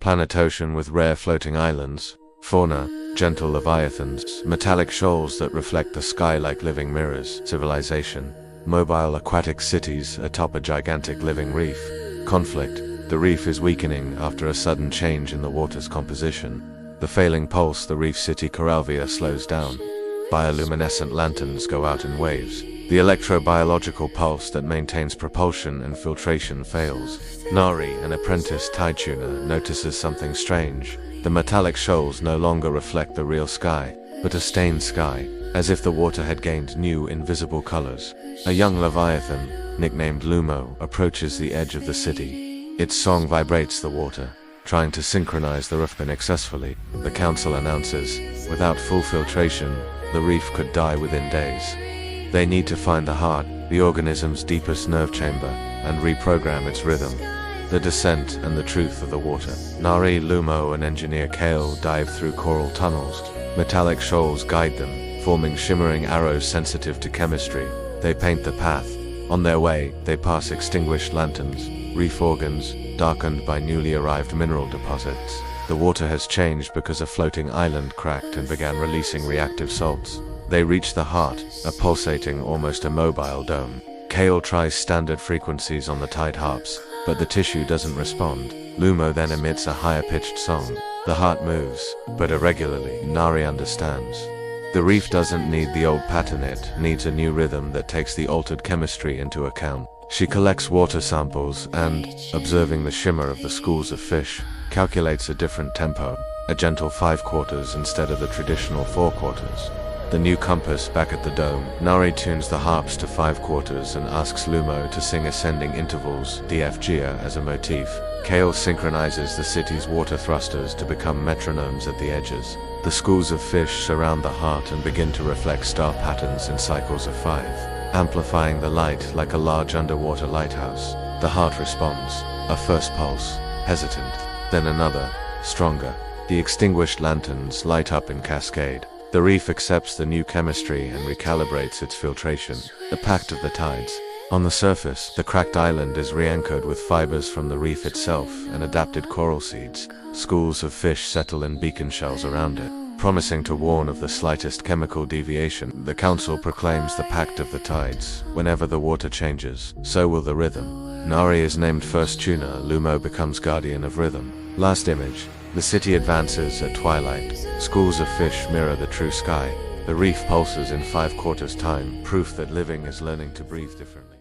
planet ocean with rare floating islands, fauna, gentle leviathans, metallic shoals that reflect the sky like living mirrors, civilization, mobile aquatic cities atop a gigantic living reef, conflict. The reef is weakening after a sudden change in the water's composition. The failing pulse, the reef city Coralvia slows down. Bioluminescent lanterns go out in waves. The electrobiological pulse that maintains propulsion and filtration fails. Nari, an apprentice tide tuner, notices something strange. The metallic shoals no longer reflect the real sky, but a stained sky, as if the water had gained new invisible colors. A young leviathan, nicknamed Lumo, approaches the edge of the city. Its song vibrates the water, trying to synchronize the reef successfully. The council announces, without full filtration, the reef could die within days. They need to find the heart, the organism's deepest nerve chamber, and reprogram its rhythm. The descent and the truth of the water. Nari, Lumo, and engineer Kale dive through coral tunnels. Metallic shoals guide them, forming shimmering arrows sensitive to chemistry. They paint the path. On their way, they pass extinguished lanterns, reef organs, darkened by newly arrived mineral deposits. The water has changed because a floating island cracked and began releasing reactive salts. They reach the heart, a pulsating, almost immobile dome. Kale tries standard frequencies on the tide harps, but the tissue doesn't respond. Lumo then emits a higher-pitched song. The heart moves, but irregularly. Nari understands. The reef doesn't need the old pattern, it needs a new rhythm that takes the altered chemistry into account. She collects water samples and, observing the shimmer of the schools of fish, calculates a different tempo, a gentle 5/4 instead of the traditional 4/4. The new compass back at the dome, Nari tunes the harps to 5/4 and asks Lumo to sing ascending intervals, DFGA, as a motif. Kale synchronizes the city's water thrusters to become metronomes at the edges. The schools of fish surround the heart and begin to reflect star patterns in cycles of 5, amplifying the light like a large underwater lighthouse. The heart responds, a first pulse, hesitant, then another, stronger. The extinguished lanterns light up in cascade. The reef accepts the new chemistry and recalibrates its filtration. The pact of the tides. On the surface, the cracked island is re-anchored with fibers from the reef itself and adapted coral seeds. Schools of fish settle in beacon shells around it, promising to warn of the slightest chemical deviation. The council proclaims the pact of the tides. Whenever the water changes, so will the rhythm. Nari is named first tuner, Lumo becomes guardian of rhythm. Last image. The city advances at twilight. Schools of fish mirror the true sky. The reef pulses in 5/4 time, proof that living is learning to breathe differently.